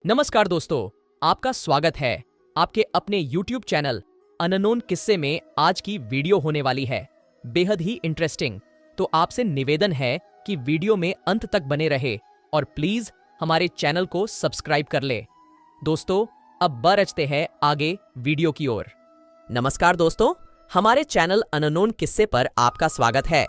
नमस्कार दोस्तों, आपका स्वागत है आपके अपने YouTube चैनल अननोन किस्से में। आज की वीडियो होने वाली है बेहद ही इंटरेस्टिंग। तो आपसे निवेदन है कि वीडियो में अंत तक बने रहे और प्लीज हमारे चैनल को सब्सक्राइब कर ले। दोस्तों, अब बरचते हैं आगे वीडियो की ओर। नमस्कार दोस्तों, हमारे चैनल अननोन किस्से पर आपका स्वागत है।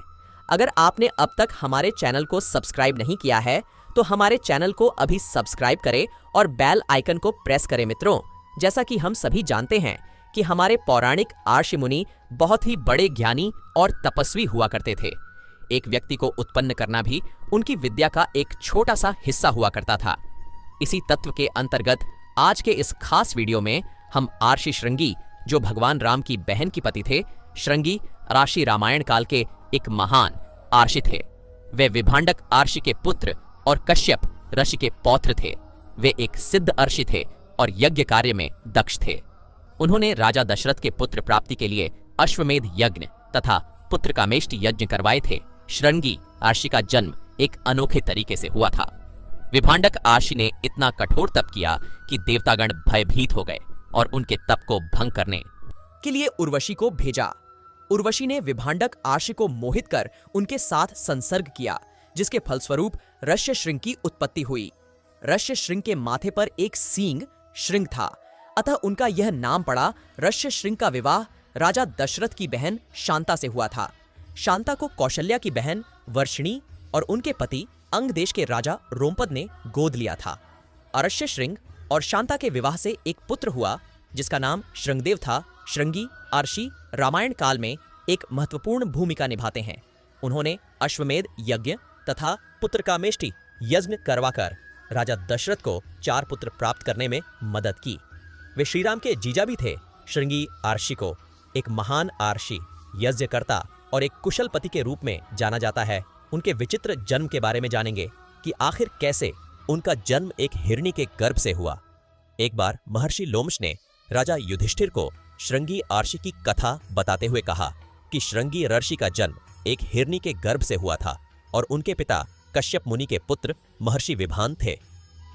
अगर आपने अब तक हमारे चैनल को सब्सक्राइब नहीं किया है तो हमारे चैनल को अभी सब्सक्राइब करें और बेल आइकन को प्रेस करें। मित्रों, जैसा कि हम सभी जानते हैं कि हमारे पौराणिक आर्षि मुनि बहुत ही बड़े ज्ञानी और तपस्वी हुआ करते थे। एक व्यक्ति को उत्पन्न करना भी उनकी विद्या का एक छोटा सा हिस्सा हुआ करता था। इसी तत्व के अंतर्गत आज के इस खास वीडियो में हम आर्षि श्रृंगी, जो भगवान राम की बहन की पति थे, श्रृंगी राशि रामायण काल के एक महान आर्षि थे। वे विभांडक आर्षि के पुत्र और कश्यप ऋषि के पौत्र थे। वे एक सिद्ध अर्षि थे और यज्ञ कार्य में दक्ष थे। उन्होंने राजा दशरथ के पुत्र प्राप्ति के लिए अश्वमेध यज्ञ तथा पुत्र कामेष्टि यज्ञ करवाए थे। श्रृंगी आर्षि का जन्म एक अनोखे तरीके से हुआ था। विभांडक आर्षि ने इतना कठोर तप किया कि देवतागण भयभीत हो गए और उनके तप को भंग करने के लिए उर्वशी को भेजा। उर्वशी ने विभांडक आर्षि को मोहित कर उनके साथ संसर्ग किया, जिसके फलस्वरूप ऋष्यशृंग की उत्पत्ति हुई। ऋष्यशृंग के माथे पर एक सींग श्रृंग था, अतः उनका यह नाम पड़ा। ऋष्यशृंग का विवाह राजा दशरथ की बहन शांता से हुआ था। शांता को कौशल्या की बहन वर्षिणी और उनके पति अंग देश के राजा रोमपद ने गोद लिया था। ऋष्यशृंग और शांता के विवाह से एक पुत्र हुआ, जिसका नाम श्रृंगदेव था। श्रृंगी आर्षि रामायण काल में एक महत्वपूर्ण भूमिका निभाते हैं। उन्होंने अश्वमेध यज्ञ तथा पुत्र कामेष्टि यज्ञ करवाकर राजा दशरथ को 4 पुत्र प्राप्त करने में मदद की। वे श्रीराम के जीजा भी थे। श्रृंगी आर्षि को एक महान आर्षि, यज्ञकर्ता और एक कुशल पति के रूप में जाना जाता है। उनके विचित्र जन्म के बारे में जानेंगे कि आखिर कैसे उनका जन्म एक हिरणी के गर्भ से हुआ। एक बार महर्षि लोमश ने राजा युधिष्ठिर को श्रृंगी आर्षि की कथा बताते हुए कहा कि श्रृंगी ऋषि का जन्म एक हिरणी के गर्भ से हुआ था और उनके पिता कश्यप मुनि के पुत्र महर्षि विभान थे।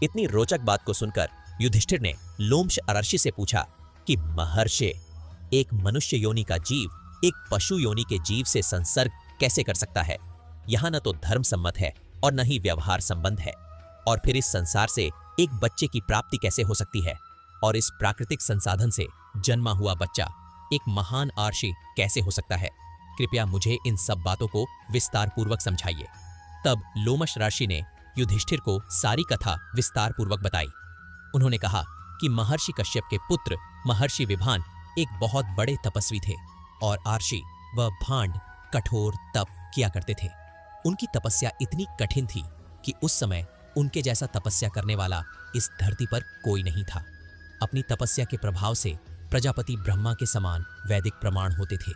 इतनी रोचक बात को सुनकर युधिष्ठिर ने लोमश ऋषि से पूछा कि महर्षि, एक मनुष्य योनि का जीव एक पशु योनि के जीव से संसर्ग कैसे कर सकता है? यहाँ न तो धर्म सम्मत है और न ही व्यवहार संबंध है। और फिर इस संसार से एक बच्चे की प्राप्ति कैसे हो सकती है? और इस प्राकृतिक संसाधन से जन्मा हुआ बच्चा एक महान आर्षि कैसे हो सकता है? कृपया मुझे इन सब बातों को विस्तार पूर्वक समझाइए। तब लोमश ऋषि ने युधिष्ठिर को सारी कथा विस्तार पूर्वक बताई। उन्होंने कहा कि महर्षि कश्यप के पुत्र महर्षि विभान एक बहुत बड़े तपस्वी थे और आर्षि व भांड कठोर तप किया करते थे। उनकी तपस्या इतनी कठिन थी कि उस समय उनके जैसा तपस्या करने वाला इस धरती पर कोई नहीं था। अपनी तपस्या के प्रभाव से प्रजापति ब्रह्मा के समान वैदिक प्रमाण होते थे।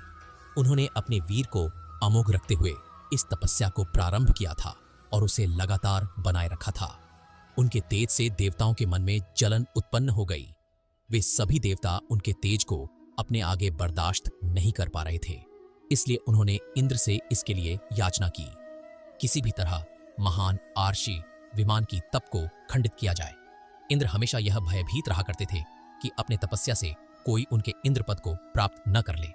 उन्होंने अपने वीर को अमोघ रखते हुए इस तपस्या को प्रारंभ किया था और उसे लगातार बनाए रखा था। उनके तेज से देवताओं के मन में जलन उत्पन्न हो गई। वे सभी देवता उनके तेज को अपने आगे बर्दाश्त नहीं कर पा रहे थे, इसलिए उन्होंने इंद्र से इसके लिए याचना की। किसी भी तरह महान आर्षि विमान की तप को खंडित किया जाए। इंद्र हमेशा यह भयभीत रहा करते थे कि अपने तपस्या से कोई उनके इंद्र पद को प्राप्त न कर ले।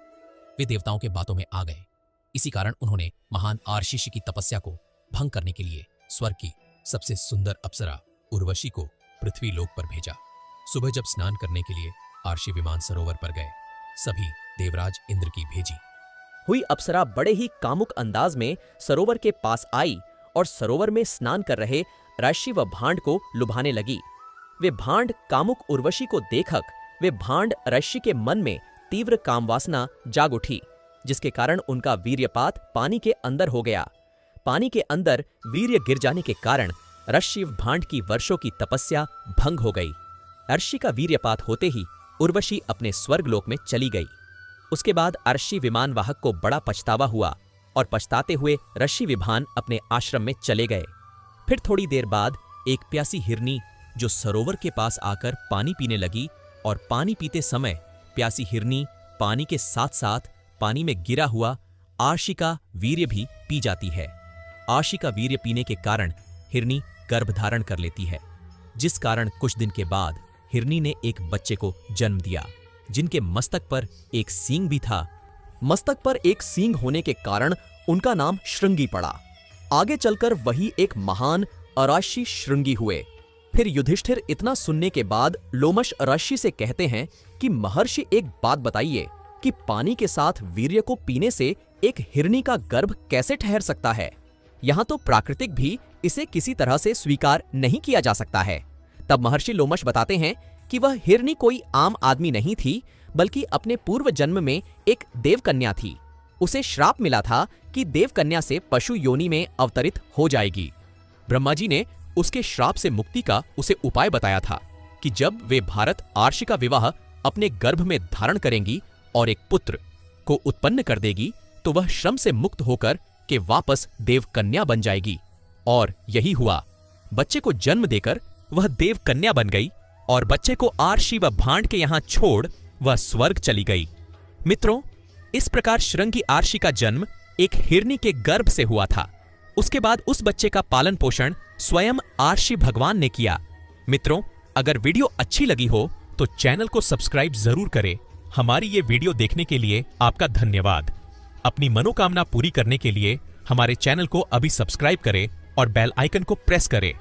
वे देवताओं के बातों में आ गए। इसी कारण उन्होंने महान आर्षि की तपस्या को भंग करने के लिए स्वर्ग की सबसे सुंदर अप्सरा उर्वशी को पृथ्वी लोक पर भेजा। सुबह जब स्नान करने के लिए आर्षि विमान सरोवर पर गए, सभी देवराज इंद्र की भेजी हुई अप्सरा बड़े ही कामुक अंदाज में सरोवर के पास आई और सरोवर में स्नान कर रहे ऋषि व भांड को लुभाने लगी। वे भांड कामुक उर्वशी को देखक वे भांड ऋषि के मन में तीव्र कामवासना जाग उठी, जिसके कारण उनका वीर्यपात पानी के अंदर हो गया। पानी के अंदर वीर्य गिर जाने के कारण ऋषि भांड की वर्षों की तपस्या भंग हो गई। अर्षि का वीर्यपात होते ही उर्वशी अपने स्वर्गलोक में चली गई। उसके बाद अर्षि विमान वाहक को बड़ा पछतावा हुआ और पछताते हुए ऋषि विभान अपने आश्रम में चले गए। फिर थोड़ी देर बाद एक प्यासी हिरनी जो सरोवर के पास आकर पानी पीने लगी और पानी पीते समय प्यासी हिरनी पानी के साथ साथ पानी में गिरा हुआ आर्षि का वीर्य भी पी जाती है। आर्षि का वीर्य पीने के कारण हिरनी गर्भ धारण कर लेती है। जिस कारण कुछ दिन के बाद हिरनी ने एक बच्चे को जन्म दिया, जिनके मस्तक पर एक सींग भी था। मस्तक पर एक सींग होने के कारण उनका नाम श्रृंगी पड़ा। आगे चलकर वही एक महान अराशी श्रृंगी हुए। फिर युधिष्ठिर इतना सुनने के बाद लोमश अराशी से कहते हैं कि महर्षि, एक बात बताइए कि पानी के साथ वीर्य को पीने से एक हिरनी का गर्भ कैसे ठहर सकता है? यहाँ तो प्राकृतिक भी इसे किसी तरह से स्वीकार नहीं किया जा सकता है। तब महर्षि लोमश बताते हैं कि वह हिरनी कोई आम आदमी नहीं थी, बल्कि अपने पूर्व जन्म में एक देवकन्या थी। उसे श्राप मिला था कि देवकन्या से पशु योनि में अवतरित हो जाएगी। ब्रह्मा जी ने उसके श्राप से मुक्ति का उसे उपाय बताया था कि जब वे भारत आर्षि का विवाह अपने गर्भ में धारण करेंगी और एक पुत्र को उत्पन्न कर देगी, तो वह श्रम से मुक्त होकर के वापस देवकन्या बन जाएगी। और यही हुआ। बच्चे को जन्म देकर वह देवकन्या बन गई और बच्चे को आर्षि व भांड के यहां छोड़ वह स्वर्ग चली गई। मित्रों, इस प्रकार श्रृंगी आर्षि का जन्म एक हिरनी के गर्भ से हुआ था। उसके बाद उस बच्चे का पालन पोषण स्वयं आर्षि भगवान ने किया। मित्रों, अगर वीडियो अच्छी लगी हो तो चैनल को सब्सक्राइब जरूर करें। हमारी ये वीडियो देखने के लिए आपका धन्यवाद। अपनी मनोकामना पूरी करने के लिए हमारे चैनल को अभी सब्सक्राइब करें और बेल आइकन को प्रेस करें।